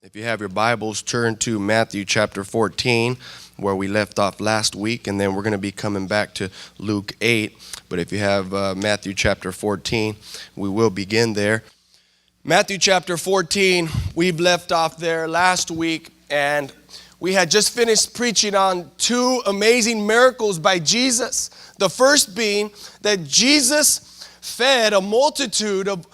If you have your Bibles, turn to Matthew chapter 14, where we left off last week, and then we're going to be coming back to Luke 8. But if you have Matthew chapter 14, we will begin there. Matthew chapter 14, we've left off there last week, and we had just finished preaching on two amazing miracles by Jesus. The first being that Jesus fed a multitude of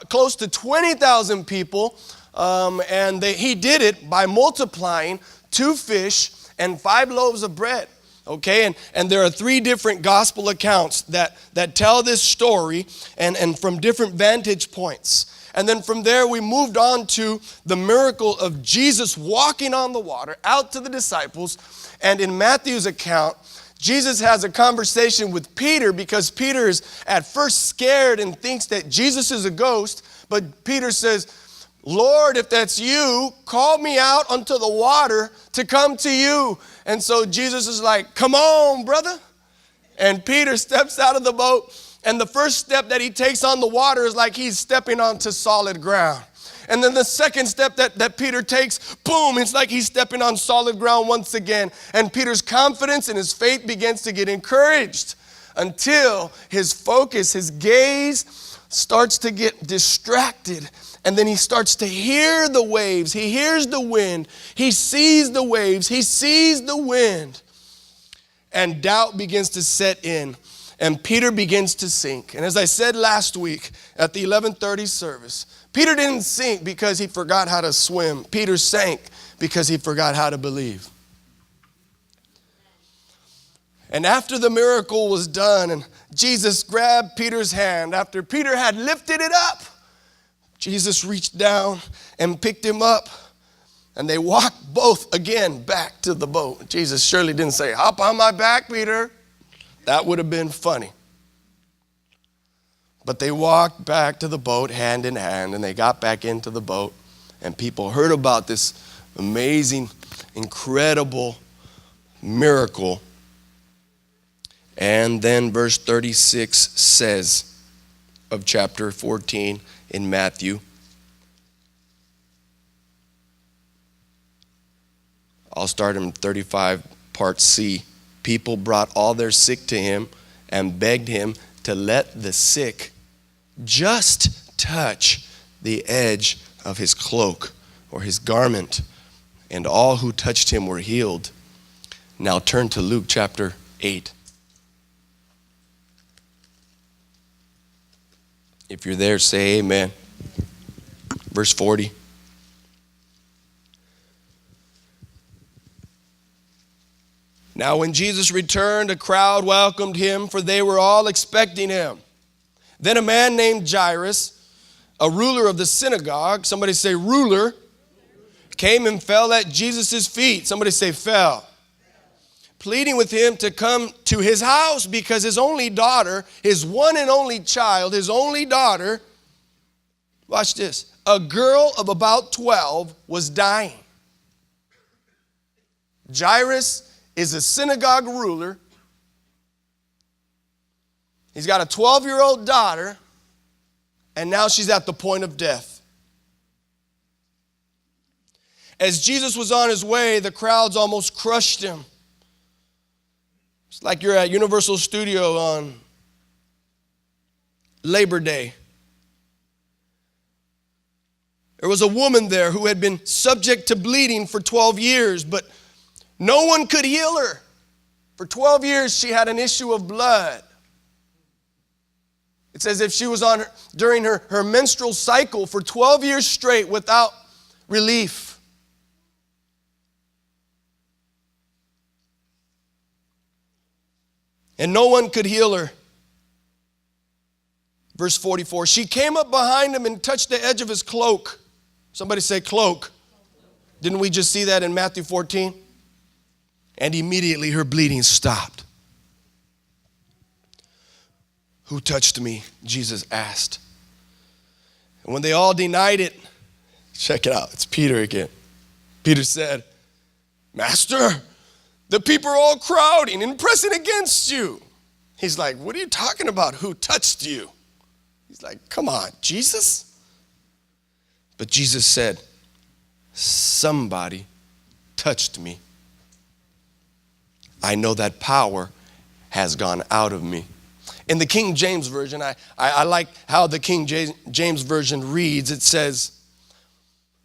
close to 20,000 people. He did it by multiplying 2 fish and 5 loaves of bread. Okay, and there are 3 different gospel accounts that tell this story and from different vantage points. And then from there we moved on to the miracle of Jesus walking on the water out to the disciples. And in Matthew's account, Jesus has a conversation with Peter because Peter is at first scared and thinks that Jesus is a ghost. But Peter says, "Lord, if that's you, call me out onto the water to come to you." And so Jesus is like, "Come on, brother." And Peter steps out of the boat, and the first step that he takes on the water is like he's stepping onto solid ground. And then the second step that Peter takes, boom, it's like he's stepping on solid ground once again. And Peter's confidence and his faith begins to get encouraged until his focus, his gaze starts to get distracted. And then he starts to hear the waves. He hears the wind. He sees the waves. He sees the wind. And doubt begins to set in. And Peter begins to sink. And as I said last week at the 11:30 service, Peter didn't sink because he forgot how to swim. Peter sank because he forgot how to believe. And after the miracle was done and Jesus grabbed Peter's hand, after Peter had lifted it up, Jesus reached down and picked him up, and they walked both again back to the boat. Jesus surely didn't say, "Hop on my back, Peter." That would have been funny. But they walked back to the boat hand in hand, and they got back into the boat, and people heard about this amazing, incredible miracle. And then verse 36 says of chapter 14 in Matthew, I'll start in 35, part C. People brought all their sick to him and begged him to let the sick just touch the edge of his cloak or his garment, and all who touched him were healed. Now turn to Luke chapter 8. If you're there, say amen. Verse 40. Now when Jesus returned, a crowd welcomed him, for they were all expecting him. Then a man named Jairus, a ruler of the synagogue, somebody say ruler, came and fell at Jesus' feet. Somebody say fell. Pleading with him to come to his house because his only daughter, his one and only child, his only daughter, watch this, a girl of about 12 was dying. Jairus is a synagogue ruler. He's got a 12-year-old daughter, and now she's at the point of death. As Jesus was on his way, the crowds almost crushed him. It's like you're at Universal Studio on Labor Day. There was a woman there who had been subject to bleeding for 12 years, but no one could heal her. For 12 years, she had an issue of blood. It's as if she was during her menstrual cycle for 12 years straight without relief. And no one could heal her. Verse 44, she came up behind him and touched the edge of his cloak. Somebody say cloak. Didn't we just see that in Matthew 14? And immediately her bleeding stopped. Who touched me? Jesus asked. And when they all denied it, check it out, it's Peter again. Peter said, "Master, the people are all crowding and pressing against you." He's like, "What are you talking about? Who touched you?" He's like, "Come on, Jesus." But Jesus said, somebody touched me. I know that power has gone out of me. In the King James Version, I like how the King James Version reads. It says,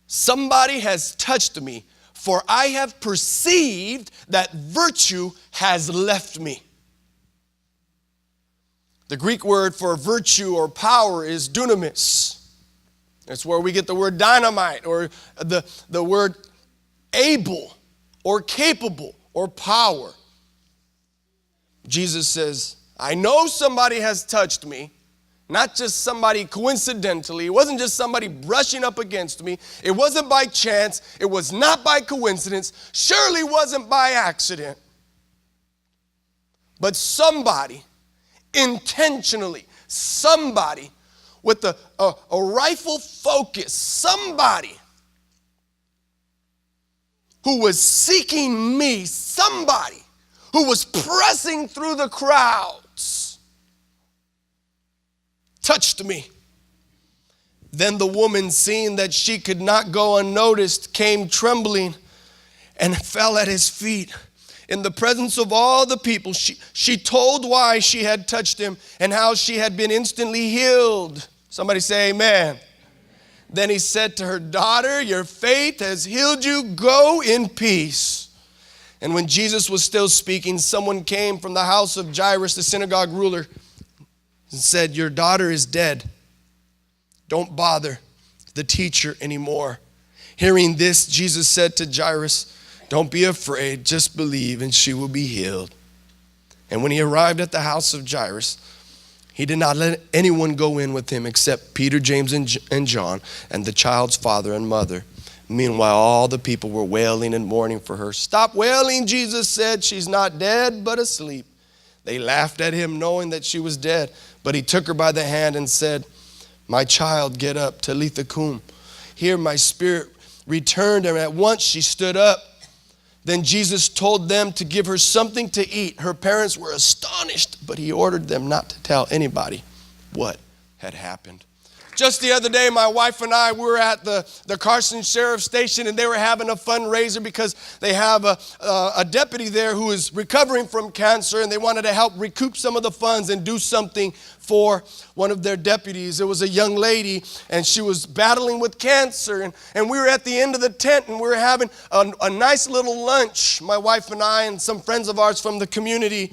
somebody has touched me, for I have perceived that virtue has left me. The Greek word for virtue or power is dunamis. It's where we get the word dynamite, or the word able or capable or power. Jesus says, I know somebody has touched me, not just somebody coincidentally. It wasn't just somebody brushing up against me. It wasn't by chance. It was not by coincidence. Surely wasn't by accident. But somebody, intentionally, somebody with a rifle focus, somebody who was seeking me, somebody who was pressing through the crowds, touched me. Then the woman, seeing that she could not go unnoticed, came trembling and fell at his feet. In the presence of all the people, she told why she had touched him and how she had been instantly healed. Somebody say amen. Then he said to her, daughter, your faith has healed you. Go in peace. And when Jesus was still speaking, someone came from the house of Jairus, the synagogue ruler, and said, your daughter is dead. Don't bother the teacher anymore. Hearing this, Jesus said to Jairus, don't be afraid, just believe and she will be healed. And when he arrived at the house of Jairus, he did not let anyone go in with him except Peter, James, and John, and the child's father and mother. Meanwhile, all the people were wailing and mourning for her. Stop wailing, Jesus said. She's not dead, but asleep. They laughed at him, knowing that she was dead. But he took her by the hand and said, my child, get up, Talitha cum. Here my spirit returned, and at once she stood up. Then Jesus told them to give her something to eat. Her parents were astonished, but he ordered them not to tell anybody what had happened. Just the other day, my wife and I were at the Carson Sheriff Station, and they were having a fundraiser because they have a deputy there who is recovering from cancer, and they wanted to help recoup some of the funds and do something for one of their deputies. It was a young lady, and she was battling with cancer, and we were at the end of the tent, and we were having a nice little lunch, my wife and I and some friends of ours from the community,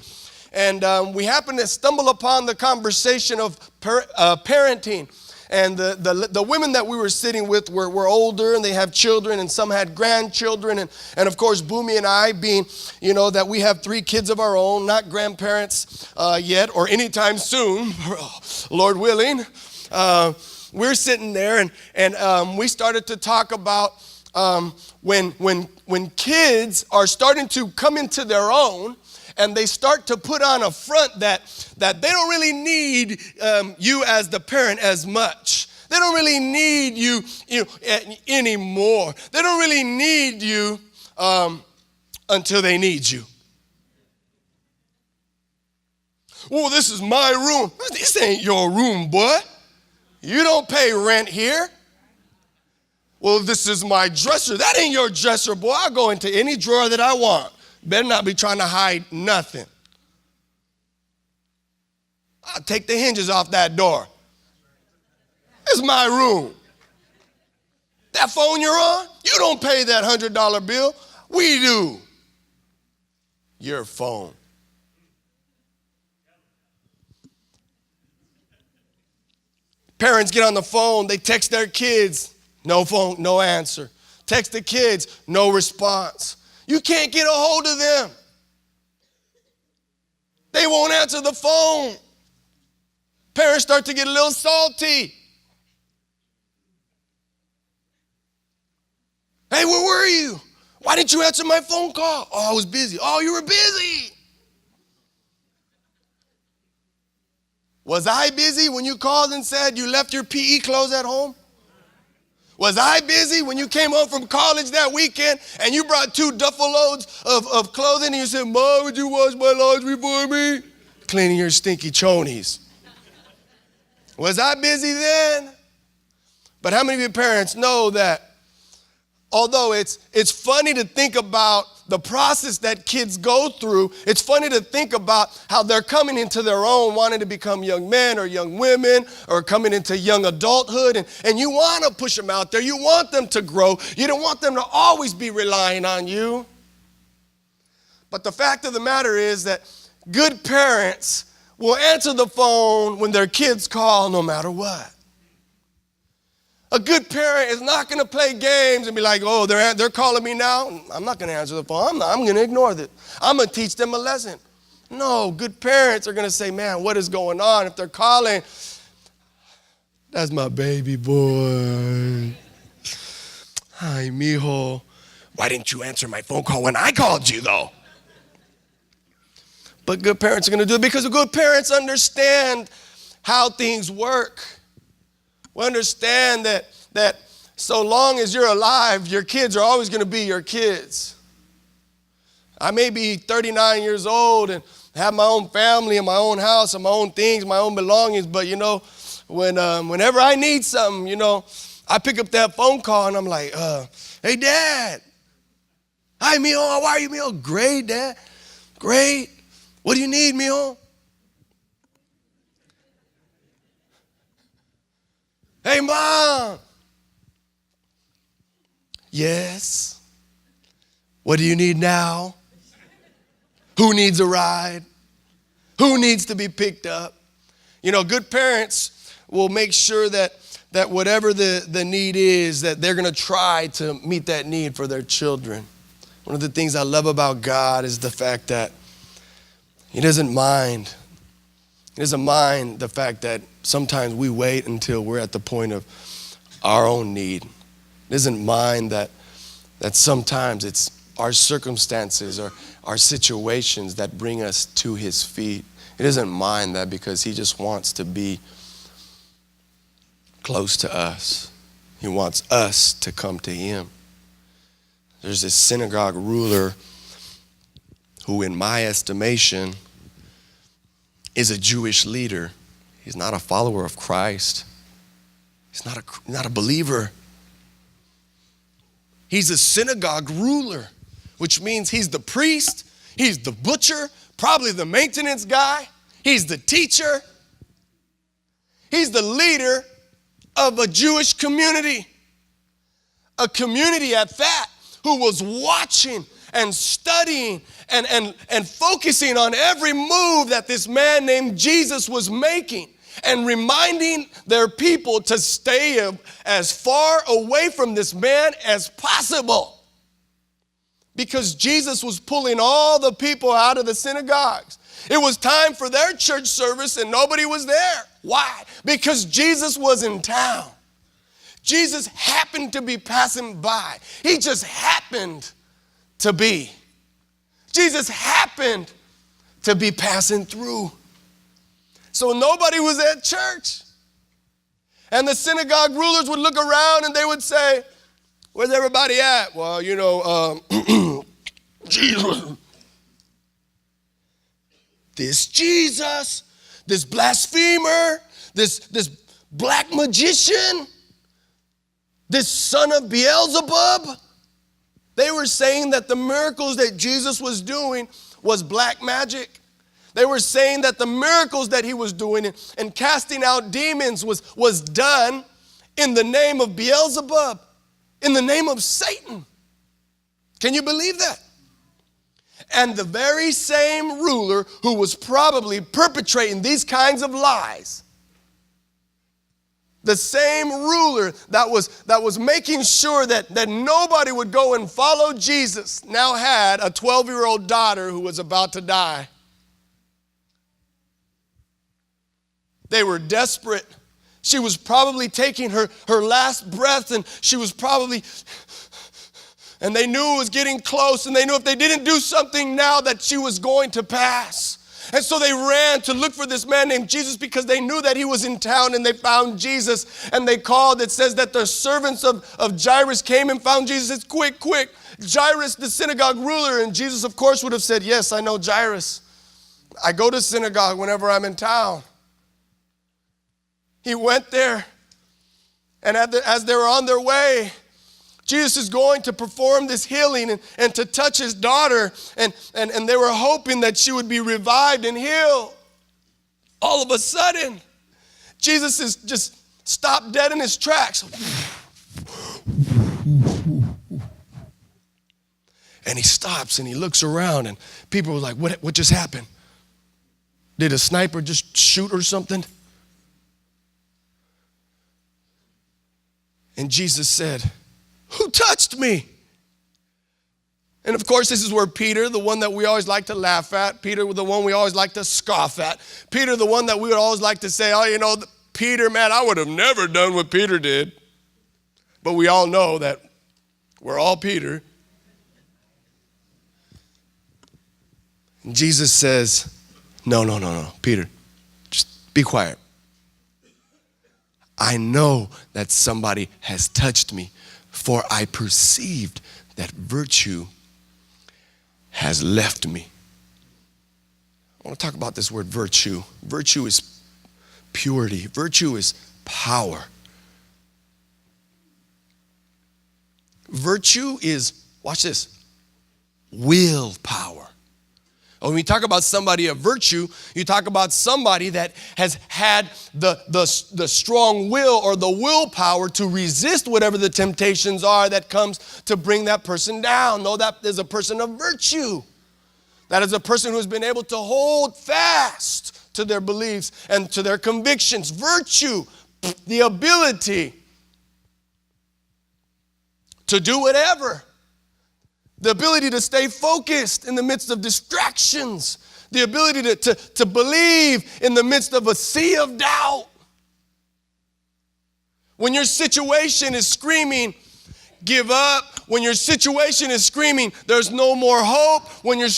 and we happened to stumble upon the conversation of parenting. And the women that we were sitting with were older, and they have children, and some had grandchildren. And of course, Boomy and I, being, that we have 3 kids of our own, not grandparents yet or anytime soon, Lord willing. We're sitting there, and we started to talk about when kids are starting to come into their own, and they start to put on a front that they don't really need you as the parent as much. They don't really need you anymore. They don't really need you until they need you. Oh, this is my room. This ain't your room, boy. You don't pay rent here. Well, this is my dresser. That ain't your dresser, boy. I'll go into any drawer that I want. Better not be trying to hide nothing. I'll take the hinges off that door. It's my room. That phone you're on, you don't pay that $100 bill. We do. Your phone. Parents get on the phone, they text their kids, no phone, no answer. Text the kids, no response. You can't get a hold of them. They won't answer the phone. Parents start to get a little salty. Hey, where were you? Why didn't you answer my phone call? Oh, I was busy. Oh, you were busy. Was I busy when you called and said you left your PE clothes at home? Was I busy when you came home from college that weekend and you brought 2 duffel loads of clothing and you said, Mom, would you wash my laundry for me? Cleaning your stinky chonies. Was I busy then? But how many of your parents know that although it's funny to think about the process that kids go through, it's funny to think about how they're coming into their own, wanting to become young men or young women or coming into young adulthood, and you want to push them out there. You want them to grow. You don't want them to always be relying on you. But the fact of the matter is that good parents will answer the phone when their kids call no matter what. A good parent is not going to play games and be like, oh, they're calling me now. I'm not going to answer the phone. I'm going to ignore it. I'm going to teach them a lesson. No, good parents are going to say, man, what is going on? If they're calling, that's my baby boy. Hi, mijo. Why didn't you answer my phone call when I called you, though? But good parents are going to do it because good parents understand how things work. We understand that so long as you're alive, your kids are always going to be your kids. I may be 39 years old and have my own family and my own house and my own things, my own belongings, but whenever I need something, I pick up that phone call and I'm like, hey, Dad. Hi, mijo. How are you, mijo? Great, Dad. Great. What do you need, mijo? Hey, Mom. Yes. What do you need now? Who needs a ride? Who needs to be picked up? Good parents will make sure that whatever the need is, that they're going to try to meet that need for their children. One of the things I love about God is the fact that He doesn't mind. He doesn't mind the fact that sometimes we wait until we're at the point of our own need. He doesn't mind that sometimes it's our circumstances or our situations that bring us to His feet. He doesn't mind that because He just wants to be close to us. He wants us to come to Him. There's this synagogue ruler who, in my estimation, is a Jewish leader. He's not a follower of Christ. He's not a believer. He's a synagogue ruler, which means he's the priest, he's the butcher, probably the maintenance guy, he's the teacher. He's the leader of a Jewish community. A community at that who was watching and studying and focusing on every move that this man named Jesus was making and reminding their people to stay as far away from this man as possible. Because Jesus was pulling all the people out of the synagogues. It was time for their church service and nobody was there. Why? Because Jesus was in town. Jesus happened to be passing by. He just happened to be. Jesus happened to be passing through. So nobody was at church. And the synagogue rulers would look around and they would say, where's everybody at? Well, Jesus. This Jesus, this blasphemer, this black magician, this son of Beelzebub. They were saying that the miracles that Jesus was doing was black magic. They were saying that the miracles that he was doing and casting out demons was done in the name of Beelzebub, in the name of Satan. Can you believe that? And the very same ruler who was probably perpetrating these kinds of lies, the same ruler that was making sure that nobody would go and follow Jesus, now had a 12-year-old daughter who was about to die. They were desperate. She was probably taking her last breath, and she was probably, and they knew it was getting close, and they knew if they didn't do something now that she was going to pass. And so they ran to look for this man named Jesus because they knew that he was in town, and they found Jesus, and they called. It says that the servants of Jairus came and found Jesus. It's quick. Jairus, the synagogue ruler, and Jesus, of course, would have said, yes, I know Jairus. I go to synagogue whenever I'm in town. He went there, and as they were on their way Jesus is going to perform this healing and to touch his daughter, and they were hoping that she would be revived and healed. All of a sudden, Jesus is just stopped dead in his tracks. And he stops and he looks around, and people were like, what just happened? Did a sniper just shoot or something? And Jesus said, who touched me? And of course, this is where Peter, the one that we always like to laugh at, Peter, the one we always like to scoff at, Peter, the one that we would always like to say, oh, Peter, man, I would have never done what Peter did. But we all know that we're all Peter. And Jesus says, no, Peter, just be quiet. I know that somebody has touched me, for I perceived that virtue has left me. I want to talk about this word virtue. Virtue is purity. Virtue is power. Virtue is, watch this, willpower. When we talk about somebody of virtue, you talk about somebody that has had the strong will or the willpower to resist whatever the temptations are that comes to bring that person down. No, that is a person of virtue. That is a person who's been able to hold fast to their beliefs and to their convictions. Virtue, the ability to do whatever. The ability to stay focused in the midst of distractions. The ability to believe in the midst of a sea of doubt. When your situation is screaming, give up. When your situation is screaming, there's no more hope. When your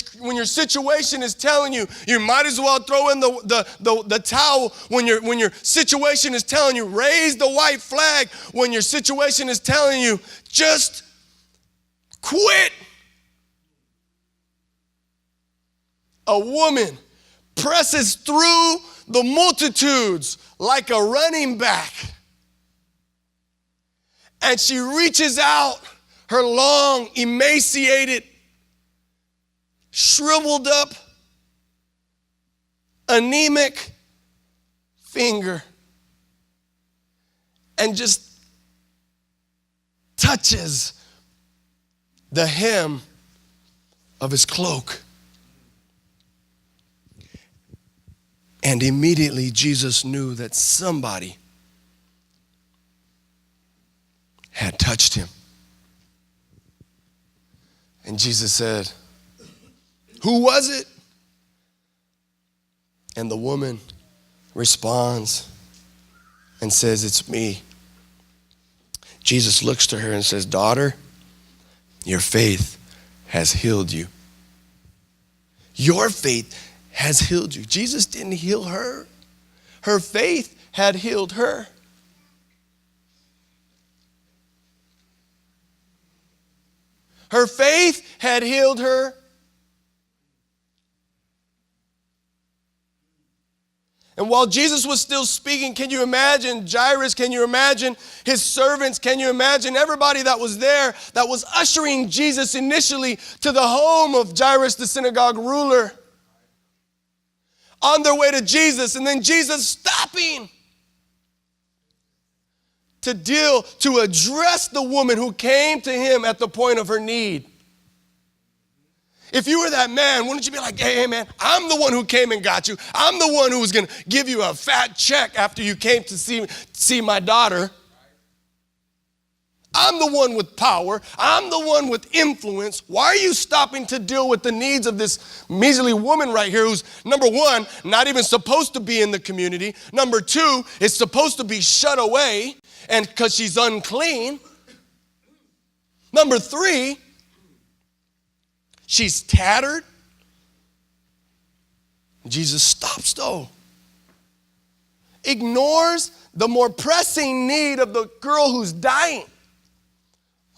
situation is telling you, you might as well throw in the towel. When your situation is telling you, raise the white flag. When your situation is telling you, just quit. A woman presses through the multitudes like a running back. And she reaches out her long, emaciated, shriveled up, anemic finger and just touches the hem of his cloak. And immediately Jesus knew that somebody had touched him. And Jesus said, "Who was it?" And the woman responds and says, "It's me." Jesus looks to her and says, "Daughter, your faith has healed you." Your faith has healed you. Jesus didn't heal her. Her faith had healed her. Her faith had healed her. And while Jesus was still speaking, can you imagine Jairus? Can you imagine his servants? Can you imagine everybody that was there that was ushering Jesus initially to the home of Jairus, the synagogue ruler, on their way to Jesus, and then Jesus stopping to address the woman who came to him at the point of her need. If you were that man, wouldn't you be like, hey man, I'm the one who came and got you. I'm the one who was going to give you a fat check after you came to see my daughter. I'm the one with power. I'm the one with influence. Why are you stopping to deal with the needs of this measly woman right here who's, number one, not even supposed to be in the community. Number two, is supposed to be shut away and because she's unclean. Number three, she's tattered. Jesus stops though. Ignores the more pressing need of the girl who's dying.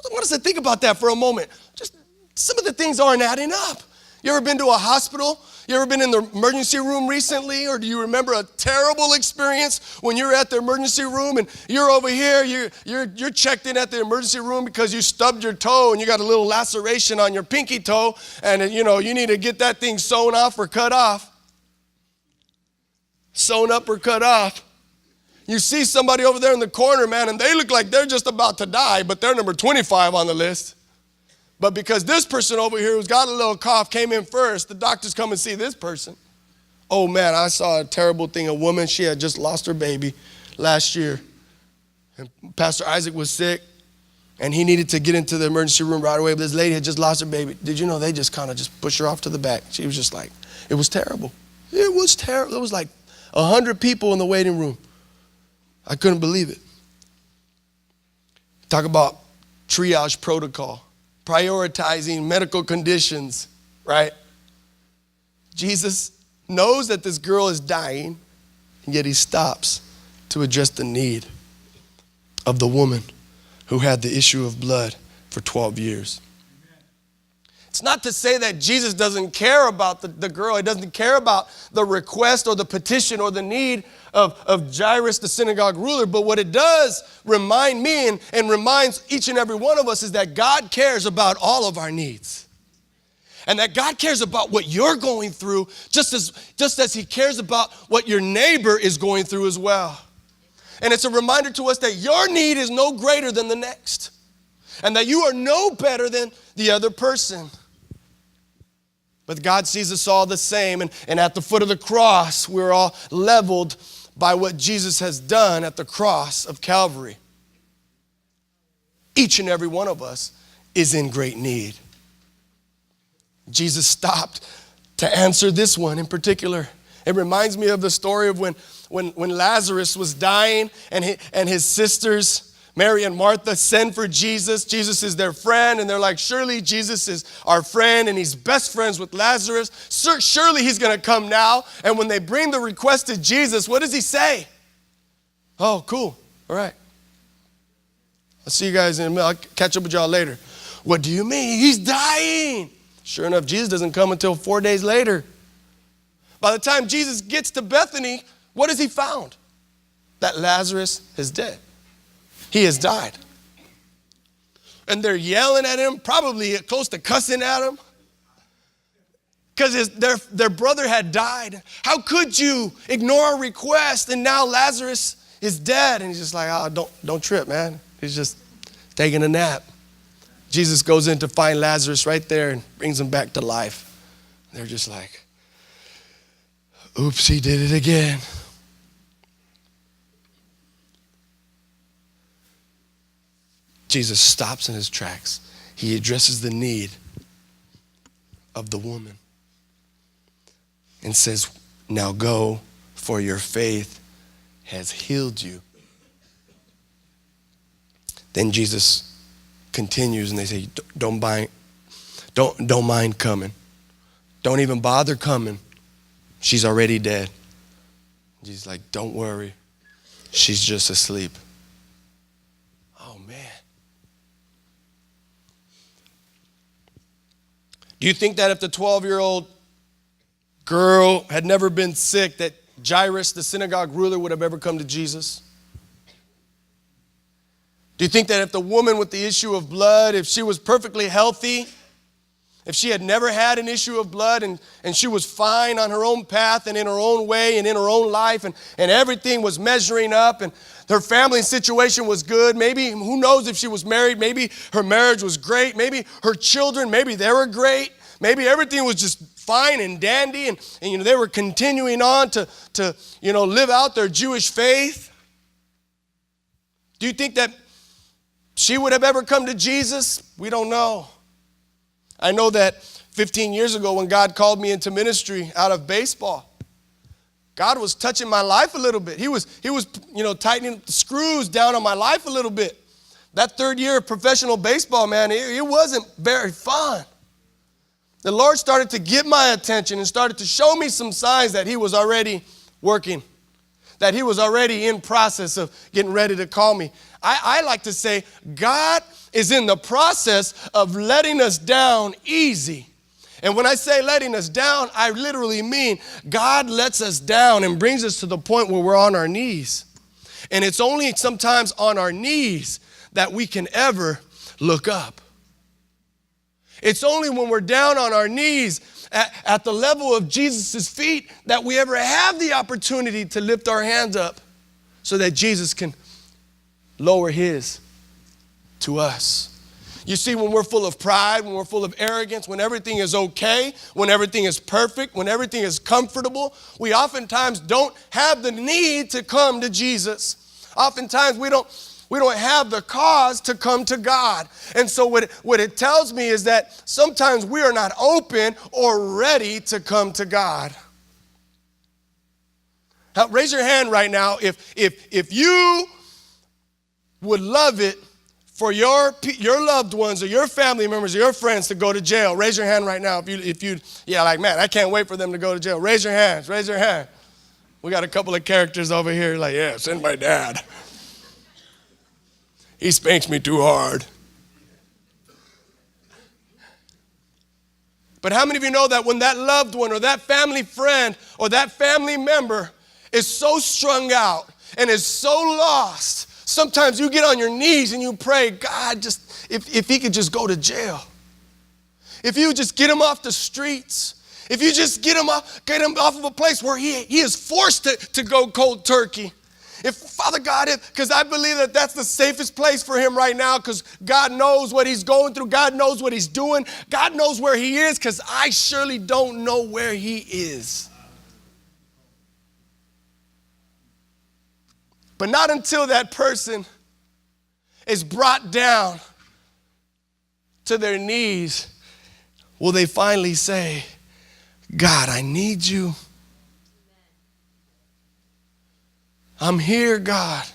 I want us to think about that for a moment. Just some of the things aren't adding up. You ever been to a hospital You ever been in the emergency room recently? Or do you remember a terrible experience when you're at the emergency room and you're over here, you're checked in at the emergency room because you stubbed your toe and you got a little laceration on your pinky toe and you need to get that thing sewn off or cut off. Sewn up or cut off. You see somebody over there in the corner, man, and they look like they're just about to die, but they're number 25 on the list. But because this person over here who's got a little cough came in first, the doctors come and see this person. Oh, man, I saw a terrible thing. A woman, she had just lost her baby last year. And Pastor Isaac was sick, and he needed to get into the emergency room right away. But this lady had just lost her baby. Did you know they just kind of just pushed her off to the back? She was just like, it was terrible. It was terrible. There was like 100 people in the waiting room. I couldn't believe it. Talk about triage protocol. Prioritizing medical conditions, right? Jesus knows that this girl is dying, and yet he stops to address the need of the woman who had the issue of blood for 12 years. It's not to say that Jesus doesn't care about the girl. He doesn't care about the request or the petition or the need of Jairus, the synagogue ruler. But what it does remind me and reminds each and every one of us is that God cares about all of our needs. And that God cares about what you're going through just as he cares about what your neighbor is going through as well. And it's a reminder to us that your need is no greater than the next. And that you are no better than the other person. But God sees us all the same. And at the foot of the cross, we're all leveled by what Jesus has done at the cross of Calvary. Each and every one of us is in great need. Jesus stopped to answer this one in particular. It reminds me of the story of when Lazarus was dying and his sisters, Mary and Martha, send for Jesus. Jesus is their friend, and they're like, surely Jesus is our friend, and he's best friends with Lazarus. Surely he's going to come now. And when they bring the request to Jesus, what does he say? Oh, cool. All right. I'll see you guys in a minute. I'll catch up with y'all later. What do you mean? He's dying. Sure enough, Jesus doesn't come until 4 days later. By the time Jesus gets to Bethany, what has he found? That Lazarus is dead. He has died. And they're yelling at him, probably close to cussing at him, because their brother had died. How could you ignore a request and now Lazarus is dead? And he's just like, oh, don't trip, man. He's just taking a nap. Jesus goes in to find Lazarus right there and brings him back to life. They're just like, oops, he did it again. Jesus stops in his tracks. He addresses the need of the woman and says, now go, for your faith has healed you. Then Jesus continues and they say, don't mind coming. Don't even bother coming. She's already dead. Jesus is like, don't worry. She's just asleep. Oh, man. Do you think that if the 12-year-old girl had never been sick, that Jairus, the synagogue ruler, would have ever come to Jesus? Do you think that if the woman with the issue of blood, if she was perfectly healthy, if she had never had an issue of blood and she was fine on her own path and in her own way and in her own life and everything was measuring up and her family situation was good, maybe, who knows if she was married, maybe her marriage was great, maybe her children, maybe they were great, maybe everything was just fine and dandy and they were continuing on to live out their Jewish faith. Do you think that she would have ever come to Jesus? We don't know. I know that 15 years ago when God called me into ministry out of baseball, God was touching my life a little bit. He was tightening the screws down on my life a little bit. That third year of professional baseball, man, it wasn't very fun. The Lord started to get my attention and started to show me some signs that he was already working, that he was already in process of getting ready to call me. I like to say God is in the process of letting us down easy And when I say letting us down, I literally mean God lets us down and brings us to the point where we're on our knees. And it's only sometimes on our knees that we can ever look up. It's only when we're down on our knees at the level of Jesus' feet that we ever have the opportunity to lift our hands up so that Jesus can lower his to us. You see, when we're full of pride, when we're full of arrogance, when everything is okay, when everything is perfect, when everything is comfortable, we oftentimes don't have the need to come to Jesus. Oftentimes we don't have the cause to come to God. And so what it tells me is that sometimes we are not open or ready to come to God. Now, raise your hand right now if you would love it for your loved ones or your family members or your friends to go to jail. Raise your hand right now. If you, like, man, I can't wait for them to go to jail. Raise your hands. Raise your hand. We got a couple of characters over here like, yeah, send my dad. He spanks me too hard. But how many of you know that when that loved one or that family friend or that family member is so strung out and is so lost, sometimes you get on your knees and you pray, God, just if he could just go to jail. If you just get him off the streets. If you just get him off of a place where he is forced to go cold turkey. If, Father God, because I believe that that's the safest place for him right now, because God knows what he's going through. God knows what he's doing. God knows where he is, because I surely don't know where he is. But not until that person is brought down to their knees will they finally say, God, I need you. I'm here, God.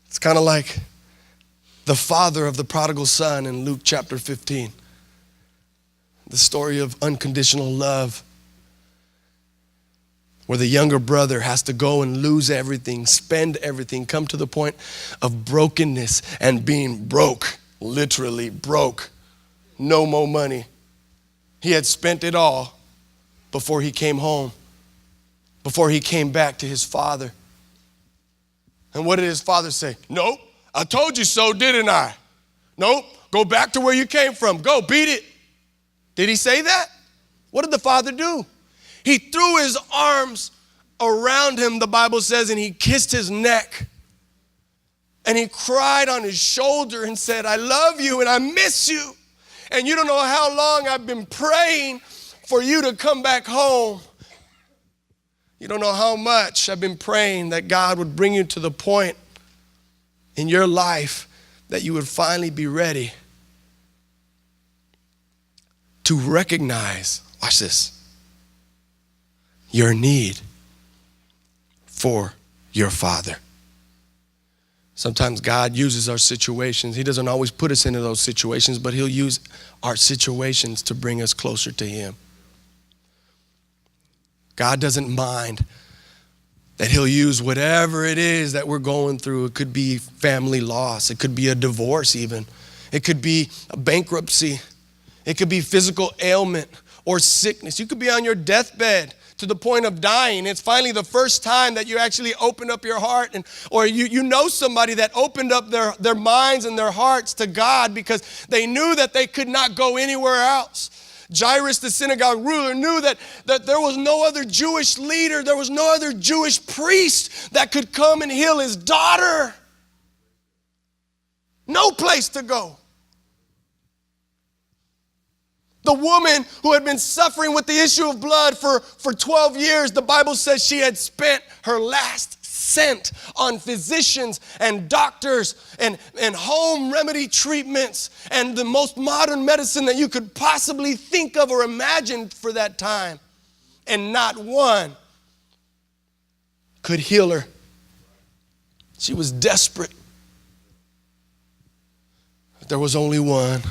It's kind of like the father of the prodigal son in Luke chapter 15. The story of unconditional love, where the younger brother has to go and lose everything, spend everything, come to the point of brokenness and being broke, literally broke. No more money. He had spent it all before he came home, before he came back to his father. And what did his father say? Nope, I told you so, didn't I? Nope, go back to where you came from. Go, beat it. Did he say that? What did the father do? He threw his arms around him, the Bible says, and he kissed his neck. And he cried on his shoulder and said, I love you and I miss you. And you don't know how long I've been praying for you to come back home. You don't know how much I've been praying that God would bring you to the point in your life that you would finally be ready to recognize, watch this, your need for your Father. Sometimes God uses our situations. He doesn't always put us into those situations, but he'll use our situations to bring us closer to him. God doesn't mind that he'll use whatever it is that we're going through. It could be family loss. It could be a divorce even. It could be a bankruptcy. It could be physical ailment or sickness. You could be on your deathbed to the point of dying. It's finally the first time that you actually open up your heart, or you know somebody that opened up their minds and their hearts to God because they knew that they could not go anywhere else. Jairus, the synagogue ruler, knew that there was no other Jewish leader, there was no other Jewish priest that could come and heal his daughter. No place to go. The woman who had been suffering with the issue of blood for 12 years, the Bible says she had spent her last cent on physicians and doctors and home remedy treatments and the most modern medicine that you could possibly think of or imagine for that time. And not one could heal her. She was desperate. But there was only one.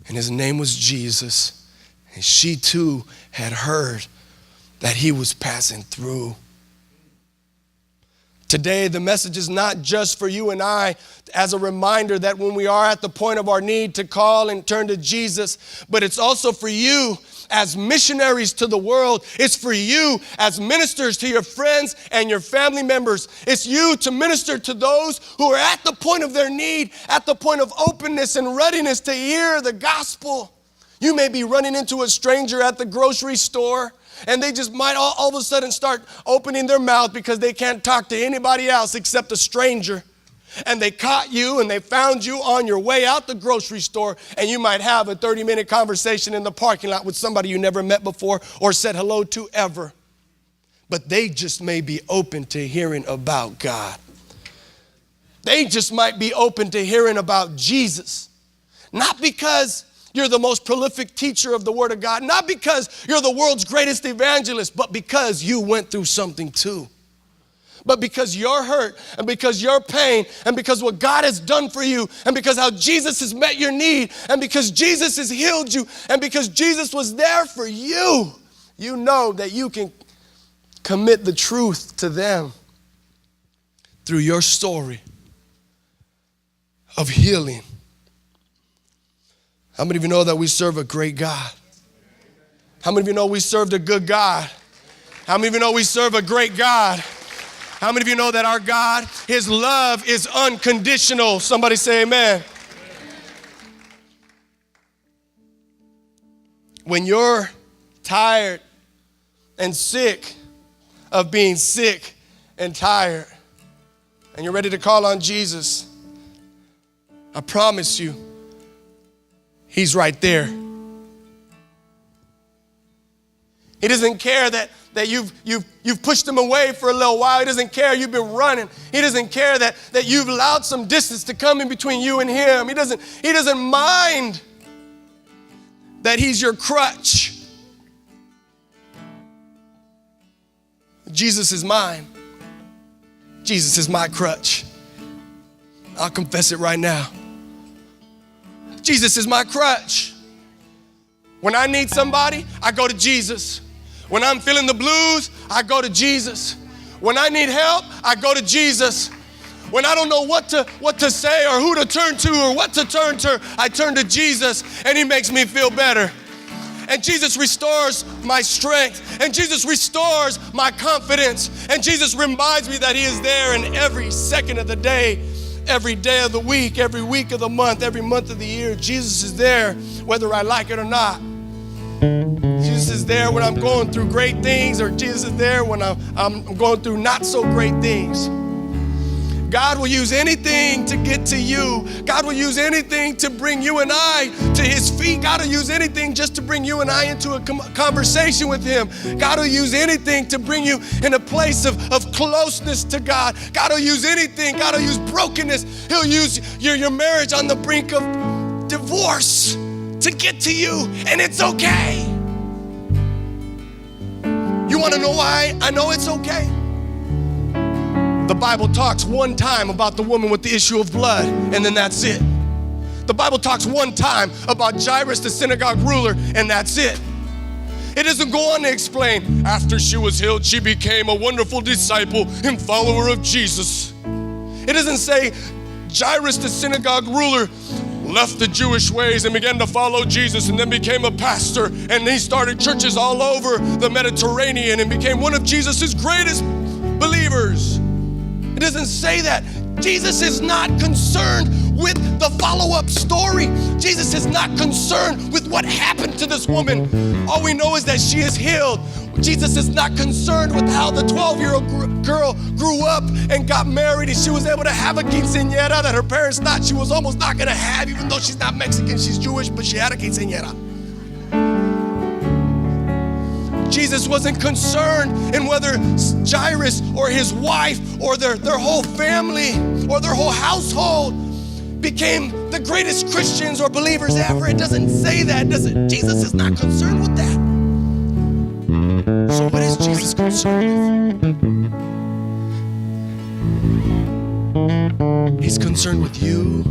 And his name was Jesus. And she too had heard that he was passing through. Today, the message is not just for you and I as a reminder that when we are at the point of our need to call and turn to Jesus, but it's also for you as missionaries to the world. It's for you as ministers to your friends and your family members. It's you to minister to those who are at the point of their need, at the point of openness and readiness to hear the gospel. You may be running into a stranger at the grocery store, and they just might all of a sudden start opening their mouth because they can't talk to anybody else except a stranger. And they caught you and they found you on your way out the grocery store, and you might have a 30-minute conversation in the parking lot with somebody you never met before or said hello to ever. But they just may be open to hearing about God. They just might be open to hearing about Jesus. Not because you're the most prolific teacher of the Word of God, not because you're the world's greatest evangelist, but because you went through something too. But because your hurt and because your pain and because what God has done for you and because how Jesus has met your need and because Jesus has healed you and because Jesus was there for you, you know that you can commit the truth to them through your story of healing. How many of you know that we serve a great God? How many of you know we serve a good God? How many of you know we serve a great God? How many of you know that our God, His love is unconditional? Somebody say amen. When you're tired and sick of being sick and tired, and you're ready to call on Jesus, I promise you, He's right there. He doesn't care that you've pushed him away for a little while. He doesn't care you've been running. He doesn't care that you've allowed some distance to come in between you and him. He doesn't mind that he's your crutch. Jesus is mine. Jesus is my crutch. I'll confess it right now. Jesus is my crutch. When I need somebody, I go to Jesus. When I'm feeling the blues, I go to Jesus. When I need help, I go to Jesus. When I don't know what to say or who to turn to or what to turn to, I turn to Jesus, and He makes me feel better. And Jesus restores my strength. And Jesus restores my confidence. And Jesus reminds me that He is there in every second of the day, every day of the week, every week of the month, every month of the year. Jesus is there whether I like it or not. Jesus is there when I'm going through great things, or Jesus is there when I'm going through not so great things. God will use anything to get to you. God will use anything to bring you and I to His feet. God will use anything just to bring you and I into a conversation with Him. God will use anything to bring you in a place of closeness to God. God will use anything. God will use brokenness. He'll use your marriage on the brink of divorce to get to you, and it's okay. You want to know why I know it's okay? The Bible talks one time about the woman with the issue of blood, and then that's it. The Bible talks one time about Jairus, the synagogue ruler, and that's it. It doesn't go on to explain, after she was healed, she became a wonderful disciple and follower of Jesus. It doesn't say Jairus, the synagogue ruler, left the Jewish ways and began to follow Jesus and then became a pastor, and he started churches all over the Mediterranean and became one of Jesus's greatest believers. It doesn't say that. Jesus is not concerned with the follow-up story. Jesus is not concerned with what happened to this woman. All we know is that she is healed. Jesus is not concerned with how the 12-year-old girl grew up and got married, and she was able to have a quinceañera that her parents thought she was almost not going to have, even though she's not Mexican, she's Jewish, but she had a quinceañera. Jesus wasn't concerned in whether Jairus or his wife or their whole family or their whole household became the greatest Christians or believers ever. It doesn't say that, does it? Jesus is not concerned with that. So what is Jesus concerned with? He's concerned with you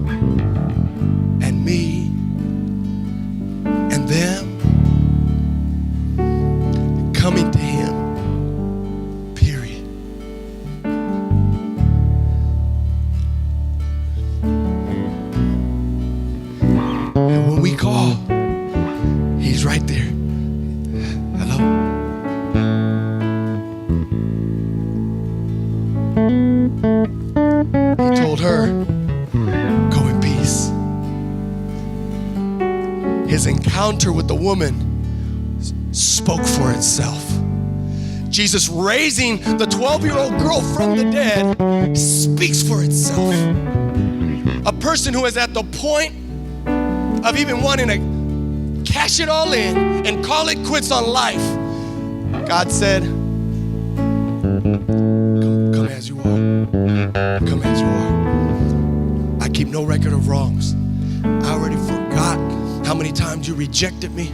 and me and them coming to Him, period. encounter with the woman spoke for itself. Jesus raising the 12-year-old girl from the dead speaks for itself. A person who is at the point of even wanting to cash it all in and call it quits on life, God said, come as you are. Come as you are. I keep no record of wrongs. I already forgot how many times you rejected me.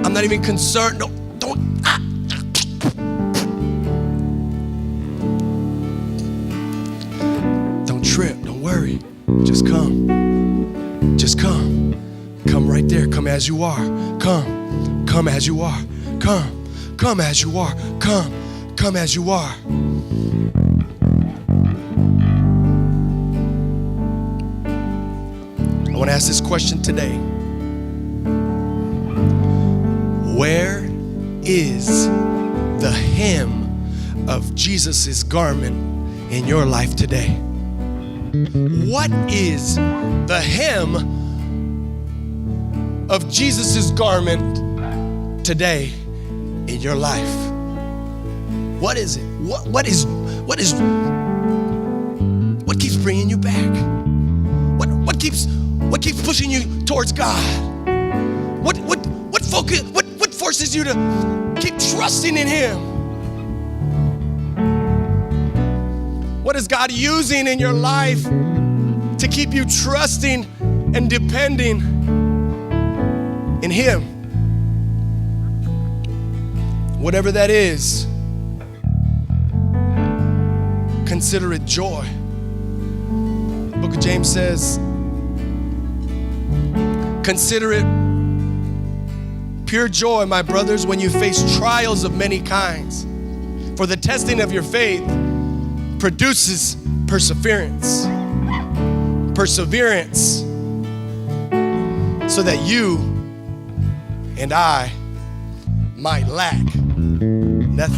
I'm not even concerned. No, don't. Don't trip. Don't worry. Just come. Just come. Come right there. Come as you are. Come. Come as you are. Come. Come as you are. Come. Come as you are. I want to ask this question today. Where is the hem of Jesus' garment in your life today? What is the hem of Jesus' garment today in your life? What is it? What keeps bringing you back? What keeps pushing you towards God? What focus? What forces you to keep trusting in Him? What is God using in your life to keep you trusting and depending in Him? Whatever that is, consider it joy. The book of James says, consider it pure joy, my brothers, when you face trials of many kinds. For the testing of your faith produces perseverance. Perseverance, so that you and I might lack nothing.